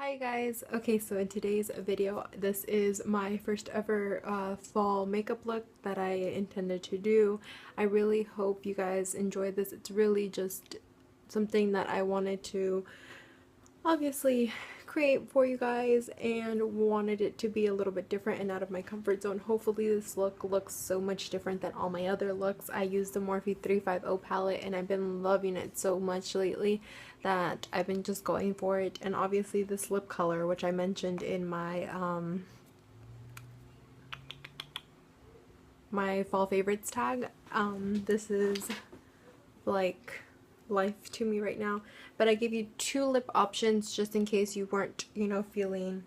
Hi guys. Okay, so in today's video, this is my first ever fall makeup look that I intended to do. I really hope you guys enjoy this. It's really just something that I wanted to obviously create for you guys and wanted it to be a little bit different and out of my comfort zone. Hopefully this look looks so much different than all my other looks. I used the Morphe 350 palette and I've been loving it so much lately that I've been just going for it. And obviously this lip color, which I mentioned in my fall favorites tag, this is like life to me right now. But I give you two lip options just in case you weren't, feeling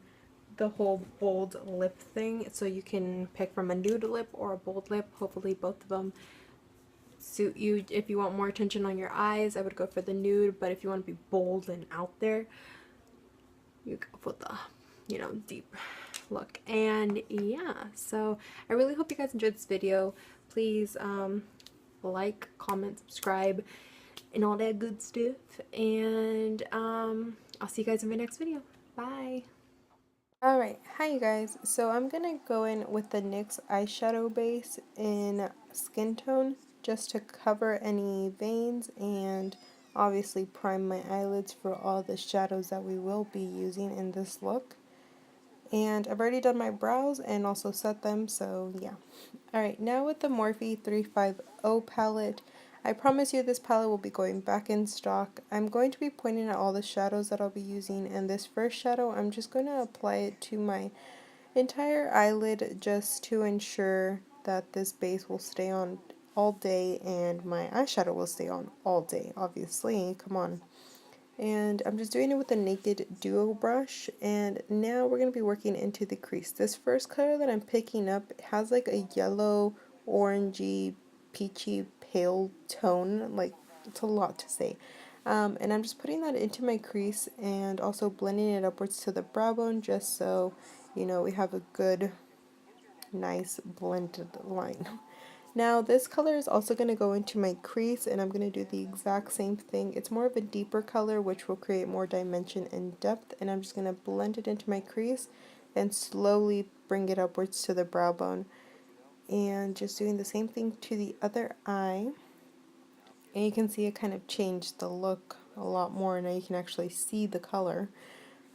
the whole bold lip thing. So you can pick from a nude lip or a bold lip. Hopefully both of them suit you. If you want more attention on your eyes, I would go for the nude, but if you want to be bold and out there, you go for the, deep look. And yeah, so I really hope you guys enjoyed this video. Please like, comment, subscribe, and all that good stuff. And I'll see you guys in my next video. Bye. Alright, hi you guys. So I'm gonna go in with the NYX eyeshadow base in Skin Tone just to cover any veins and obviously prime my eyelids for all the shadows that we will be using in this look. And I've already done my brows and also set them, so yeah. Alright, now with the Morphe 350 palette, I promise you this palette will be going back in stock. I'm going to be pointing out all the shadows that I'll be using, and this first shadow, I'm just going to apply it to my entire eyelid just to ensure that this base will stay on all day and my eyeshadow will stay on all day, obviously, come on. And I'm just doing it with a Naked Duo brush, and now we're going to be working into the crease. This first color that I'm picking up has like a yellow, orangey, peachy, pale tone. Like, it's a lot to say. And I'm just putting that into my crease and also blending it upwards to the brow bone just so, we have a good, nice blended line. Now this color is also going to go into my crease, and I'm going to do the exact same thing. It's more of a deeper color which will create more dimension and depth, and I'm just going to blend it into my crease and slowly bring it upwards to the brow bone. And just doing the same thing to the other eye. And you can see it kind of changed the look a lot more. Now you can actually see the color.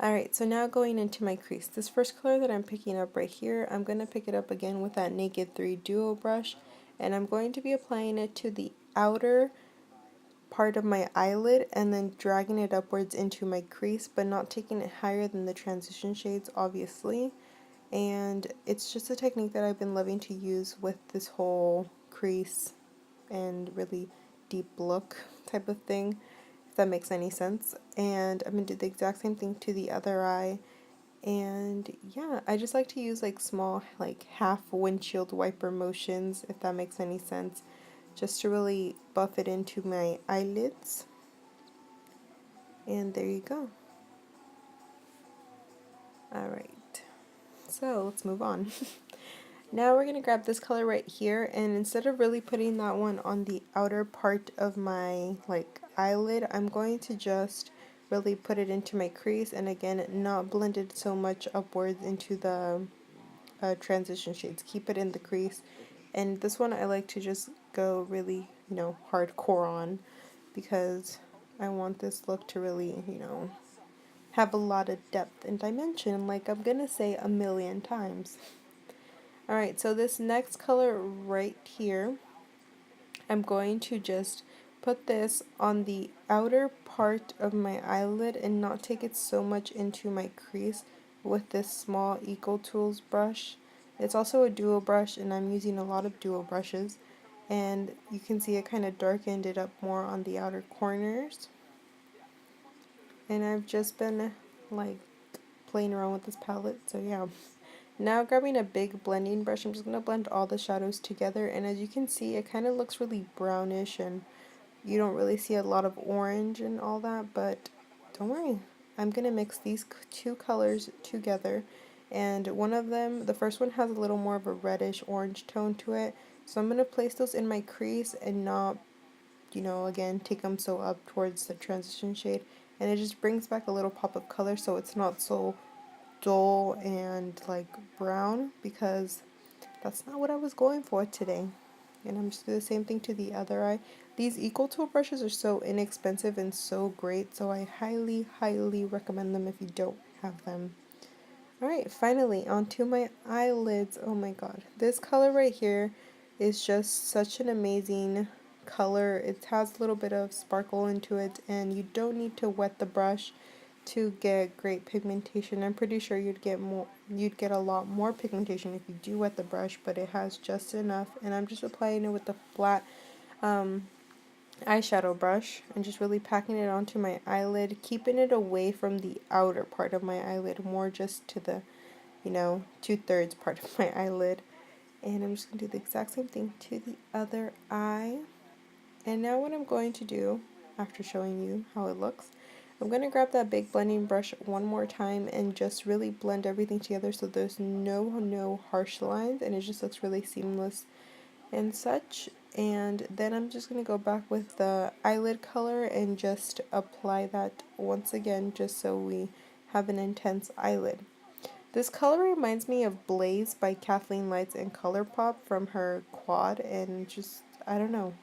Alright, so now going into my crease. This first color that I'm picking up right here, I'm going to pick it up again with that Naked 3 Duo brush. And I'm going to be applying it to the outer part of my eyelid and then dragging it upwards into my crease, but not taking it higher than the transition shades, obviously. And it's just a technique that I've been loving to use with this whole crease and really deep look type of thing, if that makes any sense. And I'm going to do the exact same thing to the other eye. And yeah, I just like to use like small, like half windshield wiper motions, if that makes any sense, just to really buff it into my eyelids. And there you go. Alright, so let's move on. Now we're going to grab this color right here, and instead of really putting that one on the outer part of my like eyelid, I'm going to just really put it into my crease, and again, not blend it so much upwards into the transition shades. Keep it in the crease. And this one I like to just go really, hardcore on, because I want this look to really, have a lot of depth and dimension, like I'm gonna say a million times. Alright, so this next color right here, I'm going to just put this on the outer part of my eyelid and not take it so much into my crease with this small Eco Tools brush. It's also a duo brush, and I'm using a lot of duo brushes, and you can see it kind of darkened it up more on the outer corners. And I've just been like playing around with this palette, so yeah. Now grabbing a big blending brush, I'm just going to blend all the shadows together, and as you can see, it kind of looks really brownish, and you don't really see a lot of orange and all that, but don't worry. I'm going to mix these two colors together, and one of them, the first one, has a little more of a reddish orange tone to it, so I'm going to place those in my crease and not, again, take them so up towards the transition shade. and it just brings back a little pop of color so it's not so dull and like brown, because that's not what I was going for today. And I'm just doing the same thing to the other eye. These Equal Tool brushes are so inexpensive and so great, so I highly, highly recommend them if you don't have them. Alright, finally, onto my eyelids. Oh my god. This color right here is just such an amazing color. It has a little bit of sparkle into it, and you don't need to wet the brush to get great pigmentation. I'm pretty sure you'd get a lot more pigmentation if you do wet the brush, but it has just enough, and I'm just applying it with the flat eyeshadow brush and just really packing it onto my eyelid, keeping it away from the outer part of my eyelid, more just to the, 2/3 part of my eyelid. And I'm just going to do the exact same thing to the other eye. And now what I'm going to do, after showing you how it looks, I'm going to grab that big blending brush one more time and just really blend everything together so there's no harsh lines, and it just looks really seamless and such. And then I'm just going to go back with the eyelid color and just apply that once again, just so we have an intense eyelid. This color reminds me of Blaze by Kathleen Lights and Colourpop from her quad, and just, I don't know.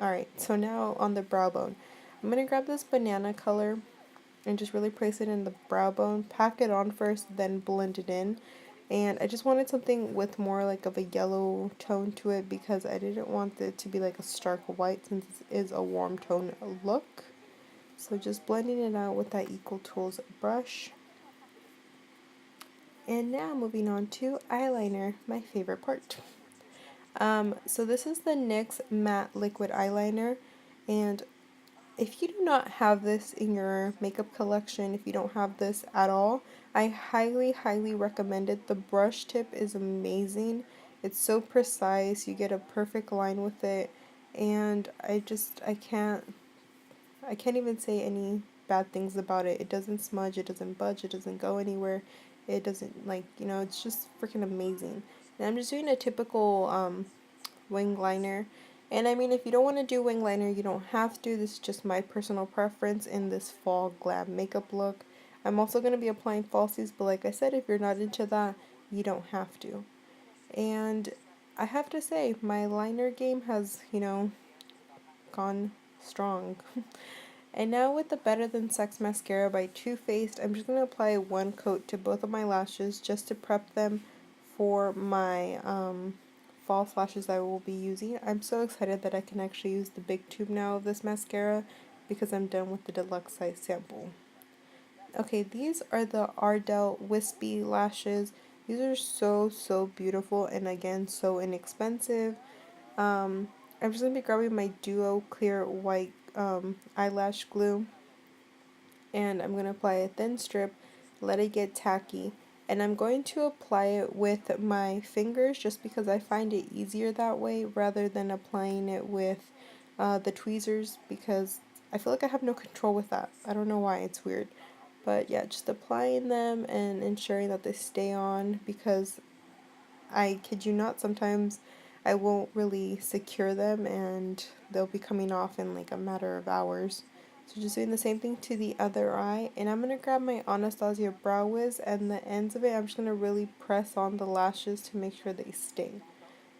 Alright, so now on the brow bone. I'm going to grab this banana color and just really place it in the brow bone, pack it on first, then blend it in. And I just wanted something with more like of a yellow tone to it, because I didn't want it to be like a stark white since it is a warm tone look. So just blending it out with that Equal Tools brush. And now moving on to eyeliner, my favorite part. So this is the NYX Matte Liquid Eyeliner, and if you do not have this in your makeup collection, if you don't have this at all, I highly, highly recommend it. The brush tip is amazing. It's so precise. You get a perfect line with it, and I can't even say any bad things about it. It doesn't smudge, it doesn't budge, it doesn't go anywhere. It doesn't, it's just freaking amazing. And I'm just doing a typical wing liner. And I mean, if you don't want to do wing liner, you don't have to. This is just my personal preference in this fall glam makeup look. I'm also going to be applying falsies, but like I said, if you're not into that, you don't have to. And I have to say, my liner game has, gone strong. And now with the Better Than Sex Mascara by Too Faced, I'm just going to apply one coat to both of my lashes just to prep them for my false lashes I will be using. I'm so excited that I can actually use the big tube now of this mascara because I'm done with the deluxe size sample. Okay, these are the Ardelle Wispy lashes. These are so beautiful, and again, so inexpensive. I'm just going to be grabbing my Duo Clear White eyelash glue, and I'm going to apply a thin strip, let it get tacky, and I'm going to apply it with my fingers just because I find it easier that way rather than applying it with the tweezers, because I feel like I have no control with that. I don't know why, it's weird. But yeah, just applying them and ensuring that they stay on, because I kid you not, sometimes I won't really secure them and they'll be coming off in like a matter of hours. So just doing the same thing to the other eye, and I'm going to grab my Anastasia Brow Wiz, and the ends of it I'm just going to really press on the lashes to make sure they stay.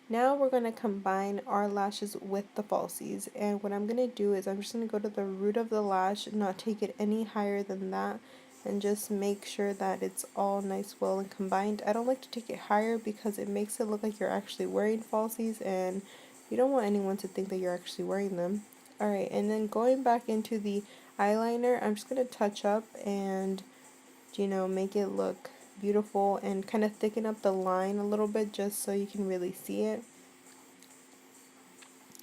Now we're going to combine our lashes with the falsies, and what I'm going to do is I'm just going to go to the root of the lash, not take it any higher than that, and just make sure that it's all nice, well, and combined. I don't like to take it higher because it makes it look like you're actually wearing falsies, and you don't want anyone to think that you're actually wearing them. Alright, and then going back into the eyeliner, I'm just going to touch up and, make it look beautiful and kind of thicken up the line a little bit just so you can really see it.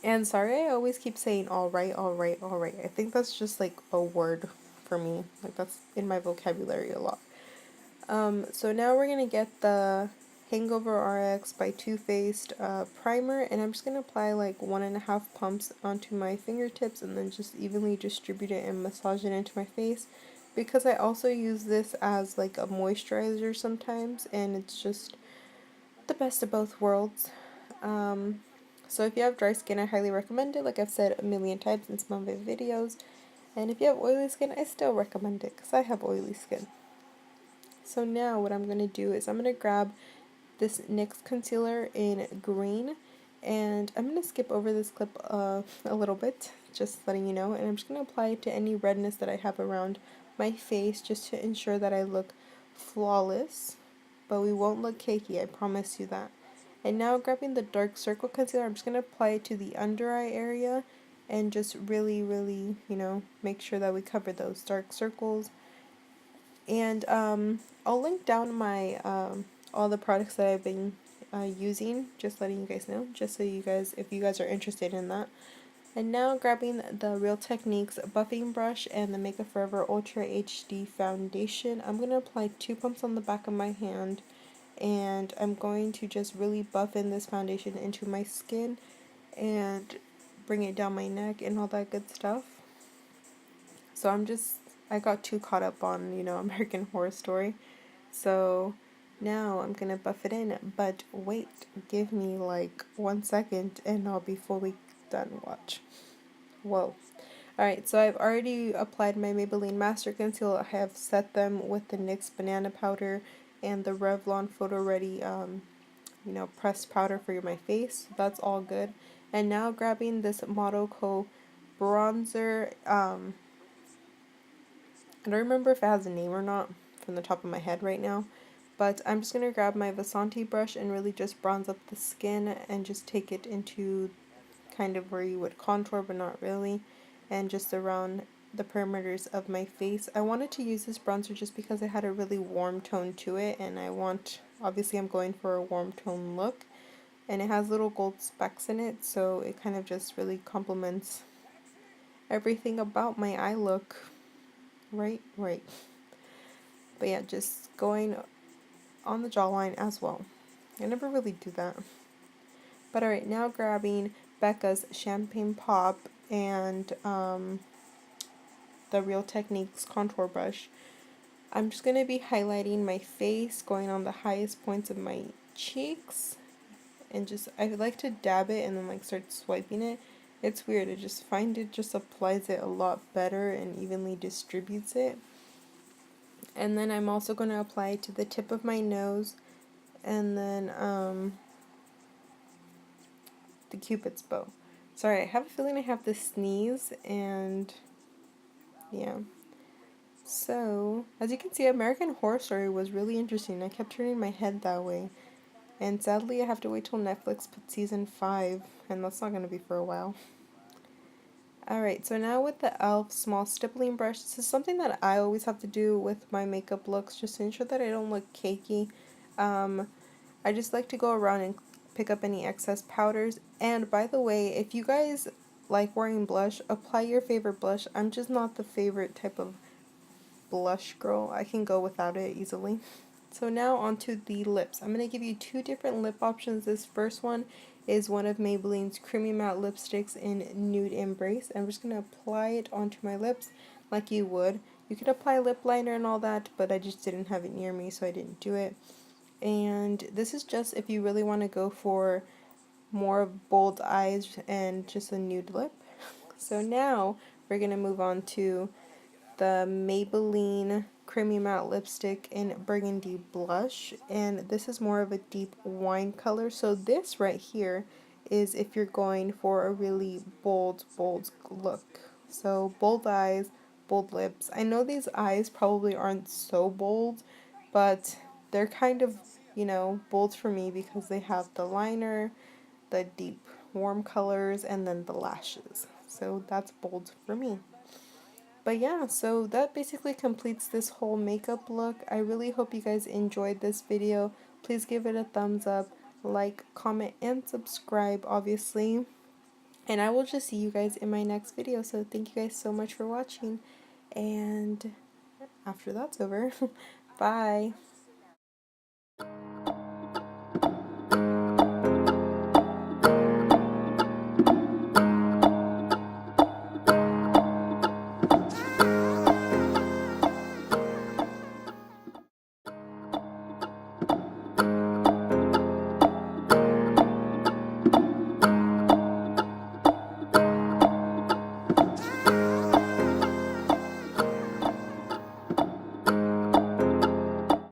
And sorry, I always keep saying alright. I think that's just like a word for me. Like that's in my vocabulary a lot. So now we're going to get the Hangover RX by Too Faced primer, and I'm just going to apply like 1.5 pumps onto my fingertips and then just evenly distribute it and massage it into my face, because I also use this as like a moisturizer sometimes, and it's just the best of both worlds. So if you have dry skin, I highly recommend it, like I've said a million times in some of my videos. And if you have oily skin, I still recommend it because I have oily skin. So now what I'm going to do is I'm going to grab this NYX concealer in green, and I'm going to skip over this clip a little bit, just letting you know, and I'm just going to apply it to any redness that I have around my face just to ensure that I look flawless, but we won't look cakey, I promise you that. And now grabbing the dark circle concealer, I'm just going to apply it to the under eye area and just really, you know, make sure that we cover those dark circles. And I'll link down my all the products that I've been using, just letting you guys know, just so you guys, if you guys are interested in that. And now grabbing the Real Techniques buffing brush and the Makeup Forever Ultra HD foundation, I'm going to apply 2 pumps on the back of my hand, and I'm going to just really buff in this foundation into my skin and bring it down my neck and all that good stuff. So I got too caught up on, you know, American Horror Story. So now I'm going to buff it in, but wait, give me like 1 second and I'll be fully done. Watch. Whoa. Alright, so I've already applied my Maybelline Master Concealer. I have set them with the NYX Banana Powder and the Revlon Photo Ready, you know, pressed powder for my face. That's all good. And now grabbing this Model Co bronzer. I don't remember if it has a name or not from the top of my head right now, but I'm just going to grab my Vasanti brush and really just bronze up the skin and just take it into kind of where you would contour, but not really, and just around the perimeters of my face. I wanted to use this bronzer just because it had a really warm tone to it, and obviously I'm going for a warm tone look, and it has little gold specks in it, so it kind of just really complements everything about my eye look. Right. But yeah, just going on the jawline as well. I never really do that. But alright, now grabbing Becca's Champagne Pop and the Real Techniques contour brush. I'm just going to be highlighting my face, going on the highest points of my cheeks. And I like to dab it and then like start swiping it. It's weird, I just find it just applies it a lot better and evenly distributes it. And then I'm also going to apply it to the tip of my nose, and then the Cupid's bow. Sorry, I have a feeling I have to sneeze, and yeah. So, as you can see, American Horror Story was really interesting. I kept turning my head that way. And sadly, I have to wait till Netflix puts season 5, and that's not going to be for a while. Alright, so now with the e.l.f. small stippling brush, this is something that I always have to do with my makeup looks, just to ensure that I don't look cakey. I just like to go around and pick up any excess powders. And by the way, if you guys like wearing blush, apply your favorite blush. I'm just not the favorite type of blush girl. I can go without it easily. So now onto the lips. I'm going to give you 2 different lip options. This first one is one of Maybelline's Creamy Matte Lipsticks in Nude Embrace. I'm just going to apply it onto my lips like you would. You could apply lip liner and all that, but I just didn't have it near me, so I didn't do it. And this is just if you really want to go for more bold eyes and just a nude lip. So now we're going to move on to the Maybelline Creamy Matte Lipstick in Burgundy Blush, and this is more of a deep wine color. So this right here is if you're going for a really bold look. So bold eyes, bold lips. I know these eyes probably aren't so bold, but they're kind of, you know, bold for me because they have the liner, the deep warm colors, and then the lashes. So that's bold for me. But yeah, so that basically completes this whole makeup look. I really hope you guys enjoyed this video. Please give it a thumbs up, like, comment, and subscribe, obviously. And I will just see you guys in my next video. So thank you guys so much for watching. And after that's over, bye.